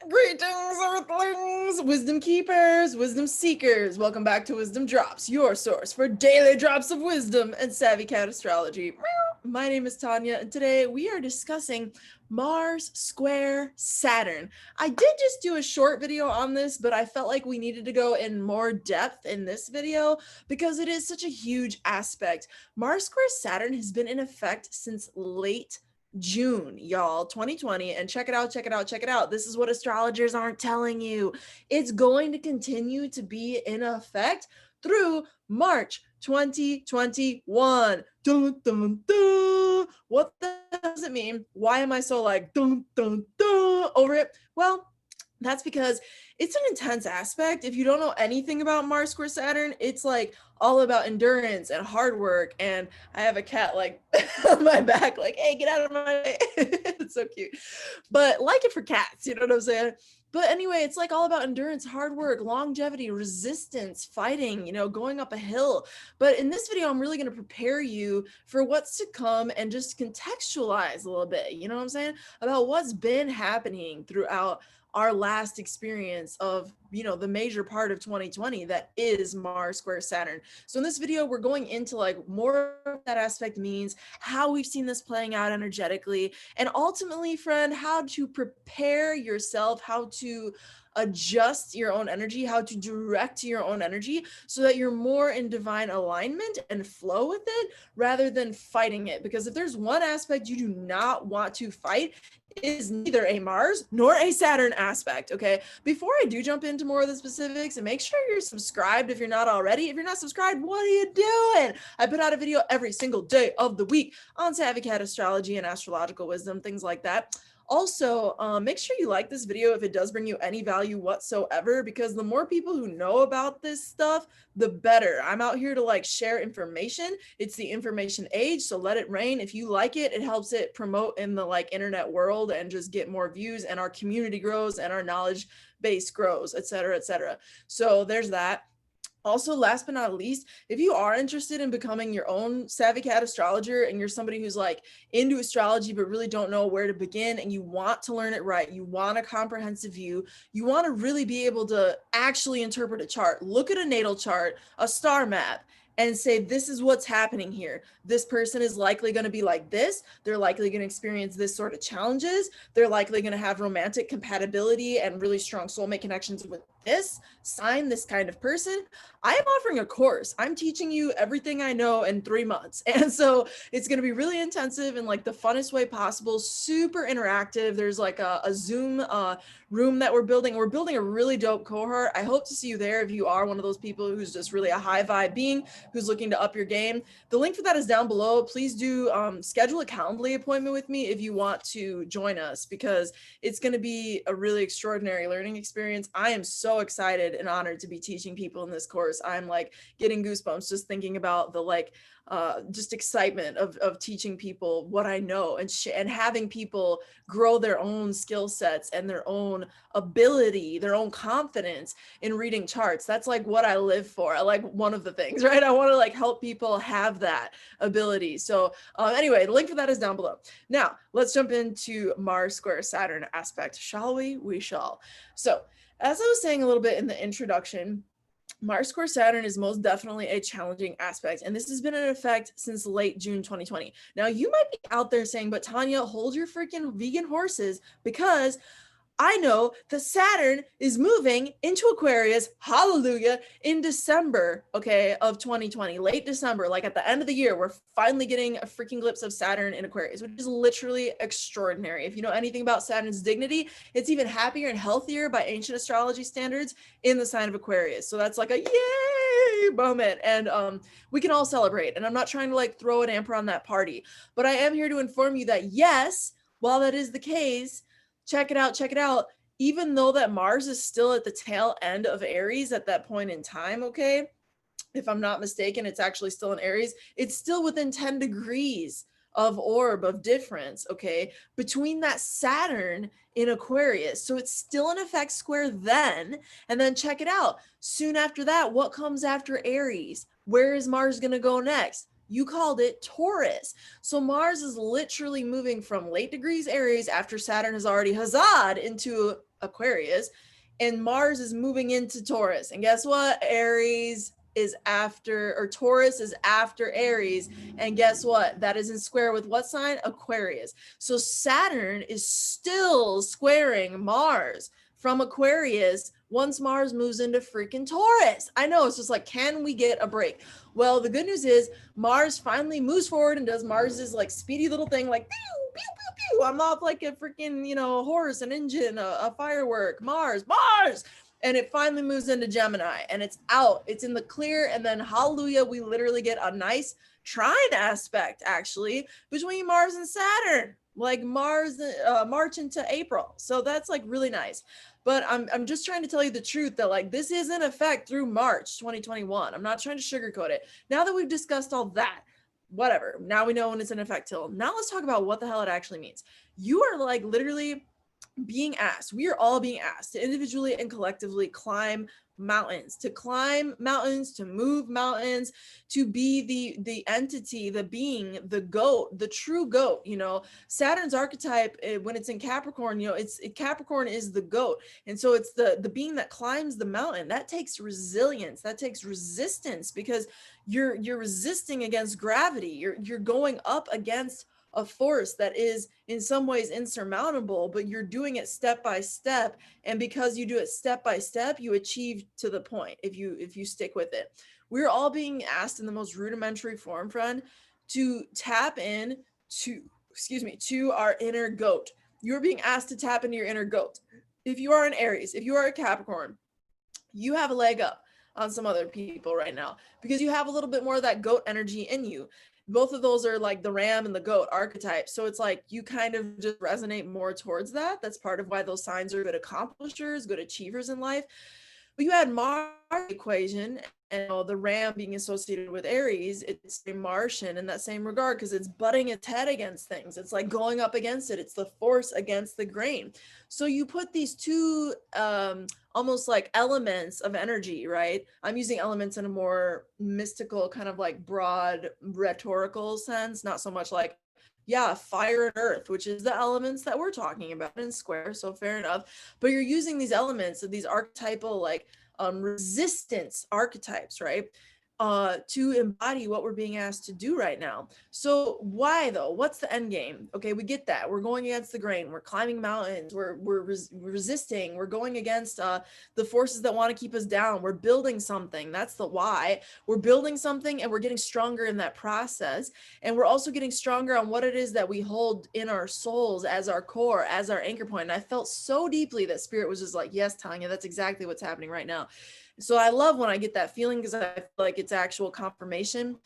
Greetings, Earthlings, wisdom keepers, wisdom seekers. Welcome back to WizdomDropz, your source for daily drops of wisdom and savvy cat astrology. My name is Tonia, and today we are discussing Mars square Saturn. I did just do a short video on this, but I felt like we needed to go in more depth in this video because it is such a huge aspect. Mars square Saturn has been in effect since late June, y'all, 2020. And check it out, check it out, check it out. This is what astrologers aren't telling you. It's going to continue to be in effect through March 2021. Dun, dun, dun. What does it mean? Why am I so like dun, dun, dun over it? Well, that's because it's an intense aspect. If you don't know anything about Mars square Saturn, it's like all about endurance and hard work. And I have a cat like on my back, like, hey, get out of my way. It's so cute. But like it for cats, you know what I'm saying? But anyway, it's like all about endurance, hard work, longevity, resistance, fighting, you know, going up a hill. But in this video, I'm really going to prepare you for what's to come and just contextualize a little bit, you know what I'm saying? About what's been happening throughout our last experience of, you know, the major part of 2020 that is Mars square Saturn. So in this video, we're going into like more of that aspect means, how we've seen this playing out energetically, and ultimately, friend, how to prepare yourself, how to adjust your own energy, how to direct your own energy so that you're more in divine alignment and flow with it rather than fighting it. Because if there's one aspect you do not want to fight, is neither a Mars nor a Saturn aspect, okay? Before I do jump into more of the specifics, and make sure you're subscribed if you're not already. If you're not subscribed, what are you doing? I put out a video every single day of the week on savvy cat astrology and astrological wisdom, things like that. Also, make sure you like this video if it does bring you any value whatsoever, because the more people who know about this stuff, the better. I'm out here to like share information. It's the information age, so let it rain. If you like it, it helps it promote in the like internet world and just get more views, and our community grows and our knowledge base grows, etc., etc. So there's that. Also, last but not least, if you are interested in becoming your own savvy cat astrologer and you're somebody who's like into astrology but really don't know where to begin, and you want to learn it right, you want a comprehensive view, you want to really be able to actually interpret a chart, look at a natal chart, a star map, and say, this is what's happening here. This person is likely going to be like this. They're likely going to experience this sort of challenges. They're likely going to have romantic compatibility and really strong soulmate connections with this sign, this kind of person. I am offering a course. I'm teaching you everything I know in 3 months. And so it's going to be really intensive in like the funnest way possible, super interactive. There's like a Zoom room that we're building. We're building a really dope cohort. I hope to see you there if you are one of those people who's just really a high vibe being, who's looking to up your game. The link for that is down below. Please do schedule a Calendly appointment with me if you want to join us, because it's going to be a really extraordinary learning experience. I am so excited and honored to be teaching people in this course. I'm like getting goosebumps just thinking about the like just excitement of teaching people what I know, and having people grow their own skill sets and their own ability, their own confidence in reading charts. That's like what I live for. I like one of the things, right? I want to like help people have that ability. So anyway, the link for that is down below. Now let's jump into Mars square Saturn aspect, shall we? We shall. So as I was saying a little bit in the introduction, Mars square Saturn is most definitely a challenging aspect, and this has been in effect since late June 2020. Now, you might be out there saying, but Tonia, hold your freaking vegan horses, because I know that Saturn is moving into Aquarius, hallelujah, in December, okay, of 2020, late December, like at the end of the year, we're finally getting a freaking glimpse of Saturn in Aquarius, which is literally extraordinary. If you know anything about Saturn's dignity, it's even happier and healthier by ancient astrology standards in the sign of Aquarius. So that's like a yay moment, and we can all celebrate. And I'm not trying to like throw a damper on that party, but I am here to inform you that yes, while that is the case, check it out, check it out. Even though that Mars is still at the tail end of Aries at that point in time, okay? If I'm not mistaken, it's actually still in Aries. It's still within 10 degrees of orb of difference, okay? Between that Saturn in Aquarius. So it's still in effect square then. And then check it out. Soon after that, what comes after Aries? Where is Mars going to go next? You called it Taurus. So Mars is literally moving from late degrees Aries after Saturn has already huzzah'd into Aquarius, and Mars is moving into Taurus. And guess what? Aries is after, or Taurus is after Aries. And guess what? That is in square with what sign? Aquarius. So Saturn is still squaring Mars from Aquarius once Mars moves into freaking Taurus. I know, it's just like, can we get a break? Well, the good news is Mars finally moves forward and does Mars's like speedy little thing, like pew, pew, pew, pew. I'm off like a freaking, horse, an engine, a firework, Mars. And it finally moves into Gemini and it's out. It's in the clear. And then hallelujah, we literally get a nice trine aspect actually between Mars and Saturn, like Mars, March into April. So that's like really nice. But I'm just trying to tell you the truth that like this is in effect through March 2021. I'm not trying to sugarcoat it. Now that we've discussed all that, whatever. Now we know when it's in effect till. Now let's talk about what the hell it actually means. You are like literally being asked, we are all being asked to individually and collectively climb mountains, to move mountains, to be the entity, the being, the goat, the true goat. Saturn's archetype, when it's in Capricorn, Capricorn is the goat, and so it's the being that climbs the mountain. That takes resilience, that takes resistance, because you're resisting against gravity. You're going up against a force that is in some ways insurmountable, but you're doing it step by step. And because you do it step by step, you achieve to the point if you stick with it. We're all being asked in the most rudimentary form, friend, to tap in to our inner goat. You're being asked to tap into your inner goat. If you are an Aries, if you are a Capricorn, you have a leg up on some other people right now because you have a little bit more of that goat energy in you. Both of those are like the ram and the goat archetype. So it's like you kind of just resonate more towards that. That's part of why those signs are good accomplishers, good achievers in life. But you had Mars equation, and the ram being associated with Aries, it's a Martian in that same regard because it's butting its head against things. It's like going up against it. It's the force against the grain. So you put these two almost like elements of energy, right? I'm using elements in a more mystical, kind of like broad rhetorical sense, not so much like, yeah, fire and earth, which is the elements that we're talking about in square. So fair enough. But you're using these elements of these archetypal like resistance archetypes, right? To embody what we're being asked to do right now. So why though? What's the end game? Okay, we get that. We're going against the grain. We're climbing mountains. We're resisting. We're going against the forces that want to keep us down. We're building something. That's the why. We're building something and we're getting stronger in that process. And we're also getting stronger on what it is that we hold in our souls as our core, as our anchor point. And I felt so deeply that Spirit was just like, yes, Tonia, that's exactly what's happening right now. So I love when I get that feeling because I feel like it's actual confirmation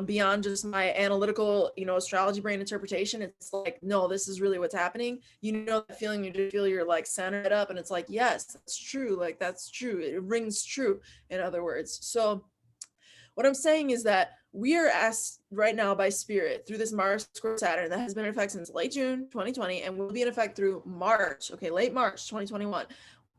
beyond just my analytical, astrology brain interpretation. It's like, no, this is really what's happening. That feeling, you do feel you're like centered up and it's like, yes, that's true. Like that's true. It rings true, in other words. So what I'm saying is that we are asked right now by Spirit through this Mars square Saturn that has been in effect since late June 2020 and will be in effect through late March 2021.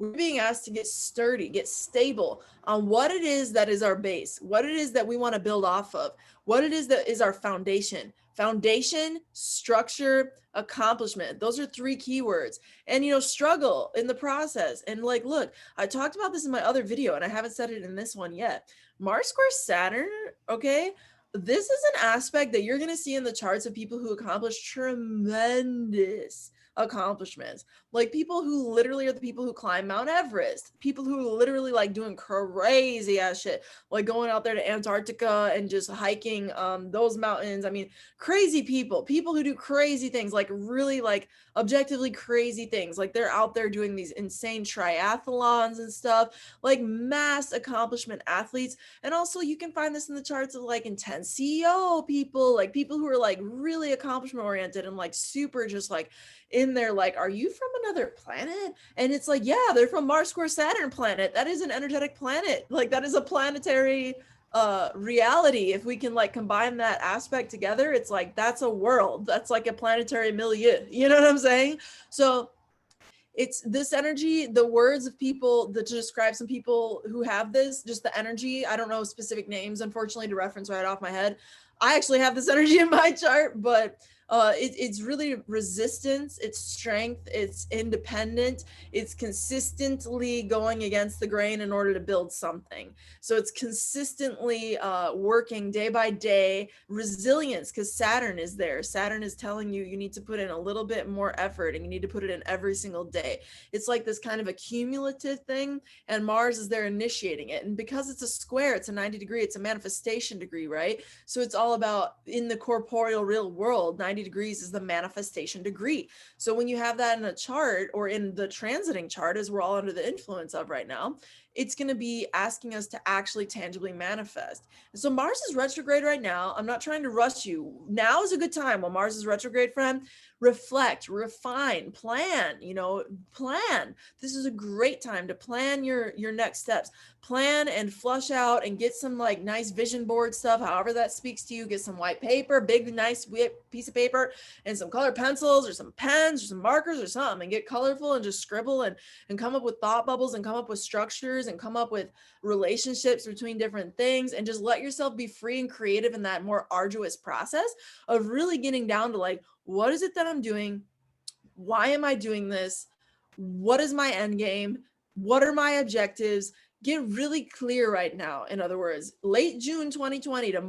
We're being asked to get sturdy, get stable on what it is that is our base, what it is that we want to build off of, what it is that is our foundation. Foundation, structure, accomplishment. Those are three keywords. And, struggle in the process. And like, look, I talked about this in my other video and I haven't said it in this one yet. Mars square Saturn, okay? This is an aspect that you're going to see in the charts of people who accomplish tremendous accomplishments, like people who literally are the people who climb Mount Everest, people who literally like doing crazy ass shit, like going out there to Antarctica and just hiking those mountains. I mean, crazy people who do crazy things, like really like objectively crazy things, like they're out there doing these insane triathlons and stuff, like mass accomplishment athletes. And also you can find this in the charts of like intense CEO people, like people who are like really accomplishment oriented and like super just like in there, like, are you from another planet? And it's like, yeah, they're from Mars square Saturn planet. That is an energetic planet. Like that is a planetary reality. If we can like combine that aspect together, it's like that's a world. That's like a planetary milieu. You know what I'm saying? So it's this energy, the words of people that to describe some people who have this, just the energy. I don't know specific names, unfortunately, to reference right off my head. I actually have this energy in my chart, but it's really resistance, it's strength, it's independent, it's consistently going against the grain in order to build something. So it's consistently working day by day, resilience, because Saturn is there. Saturn is telling you need to put in a little bit more effort, and you need to put it in every single day. It's like this kind of a cumulative thing, and Mars is there initiating it. And because it's a square, it's a 90-degree, it's a manifestation degree, right? So it's all about in the corporeal real world, 90 degrees is the manifestation degree. So when you have that in a chart or in the transiting chart, as we're all under the influence of right now, it's going to be asking us to actually tangibly manifest. And so Mars is retrograde right now. I'm not trying to rush you. Now is a good time while Mars is retrograde, friend. Reflect, refine, plan, plan. This is a great time to plan your next steps. Plan and flush out and get some like nice vision board stuff, however that speaks to you. Get some white paper, big, nice piece of paper, and some colored pencils or some pens or some markers or something, and get colorful and just scribble and come up with thought bubbles and come up with structures and come up with relationships between different things, and just let yourself be free and creative in that more arduous process of really getting down to like, what is it that I'm doing? Why am I doing this? What is my end game? What are my objectives? Get really clear right now. In other words, late June 2020 to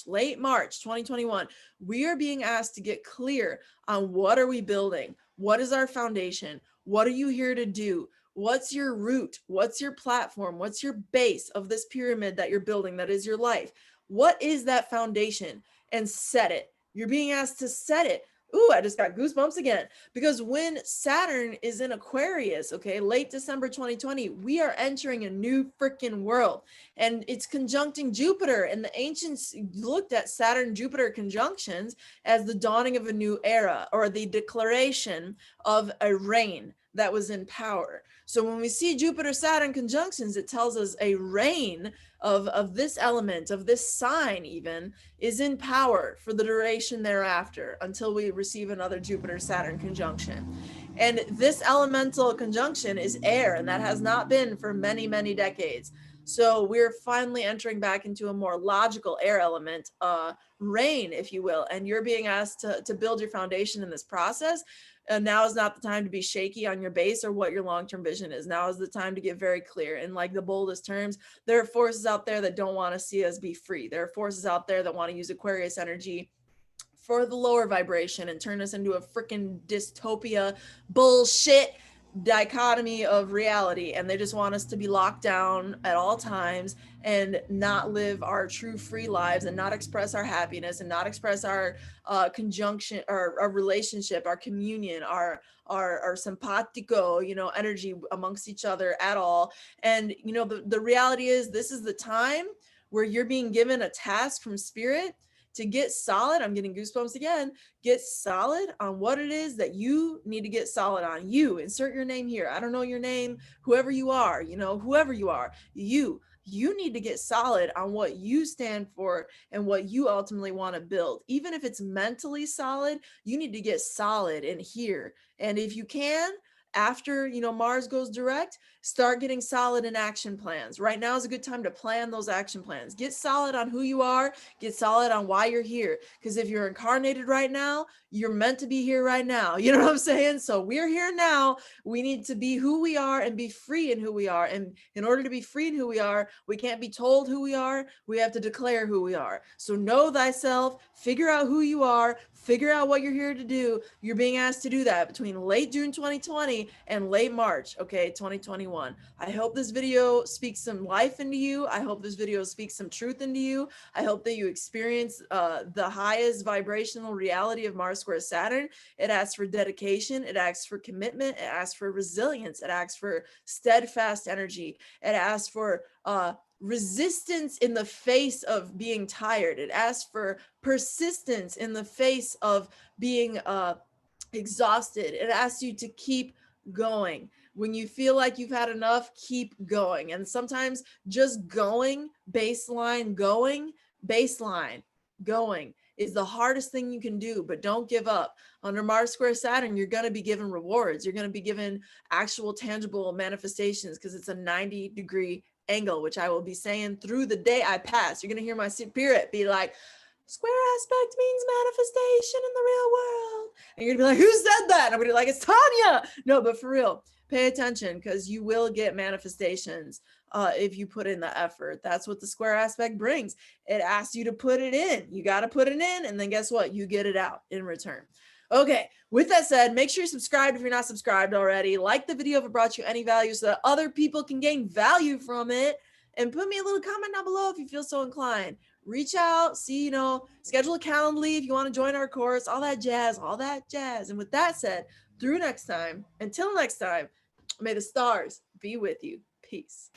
late March 2021, we are being asked to get clear on what are we building? What is our foundation? What are you here to do? What's your root? What's your platform? What's your base of this pyramid that you're building that is your life? What is that foundation? And set it. You're being asked to set it. Ooh, I just got goosebumps again. Because when Saturn is in Aquarius, okay, late December 2020, we are entering a new freaking world. And it's conjuncting Jupiter. And the ancients looked at Saturn-Jupiter conjunctions as the dawning of a new era, or the declaration of a reign that was in power. So when we see Jupiter-Saturn conjunctions, it tells us a reign of this element, of this sign even, is in power for the duration thereafter until we receive another Jupiter-Saturn conjunction. And this elemental conjunction is air, and that has not been for many, many decades. So we're finally entering back into a more logical air element, rain, if you will, and you're being asked to build your foundation in this process. And now is not the time to be shaky on your base or what your long-term vision is. Now is the time to get very clear. In like the boldest terms, there are forces out there that don't want to see us be free. There are forces out there that want to use Aquarius energy for the lower vibration and turn us into a freaking dystopia bullshit dichotomy of reality, and they just want us to be locked down at all times and not live our true free lives and not express our happiness and not express our conjunction, our relationship, our communion, our simpatico, energy amongst each other at all. And the reality is, this is the time where you're being given a task from spirit to get solid. I'm getting goosebumps again. Get solid on what it is that you need to get solid on. You insert your name here. I don't know your name, whoever you are, whoever you are, you need to get solid on what you stand for and what you ultimately want to build. Even if it's mentally solid, you need to get solid in here. And if you can, after Mars goes direct, start getting solid in action plans. Right now is a good time to plan those action plans. Get solid on who you are, get solid on why you're here. Because if you're incarnated right now, you're meant to be here right now. You know what I'm saying? So we're here now. We need to be who we are and be free in who we are. And in order to be free in who we are, we can't be told who we are. We have to declare who we are. So know thyself, figure out who you are, figure out what you're here to do. You're being asked to do that between late June 2020 and late March, 2021. I hope this video speaks some life into you. I hope this video speaks some truth into you. I hope that you experience the highest vibrational reality of Mars square Saturn. It asks for dedication. It asks for commitment. It asks for resilience. It asks for steadfast energy. It asks for resistance in the face of being tired. It asks for persistence in the face of being exhausted. It asks you to keep going. When you feel like you've had enough, keep going. And sometimes just going, baseline going is the hardest thing you can do, but don't give up. Under Mars square Saturn, you're going to be given rewards. You're going to be given actual tangible manifestations because it's a 90-degree angle, which I will be saying through the day I pass. You're going to hear my spirit be like, Square aspect means manifestation in the real world. And you're gonna be like, who said that? And I'm gonna be like, it's Tonia. No, but for real, pay attention because you will get manifestations if you put in the effort. That's what the square aspect brings. It asks you to put it in. You got to put it in, and then guess what? You get it out in return. Okay, with that said, make sure you're subscribed if you're not subscribed already. Like the video if it brought you any value so that other people can gain value from it. And put me a little comment down below if you feel so inclined. Reach out, see, schedule a Calendly if you want to join our course, all that jazz, all that jazz. And with that said, until next time, may the stars be with you. Peace.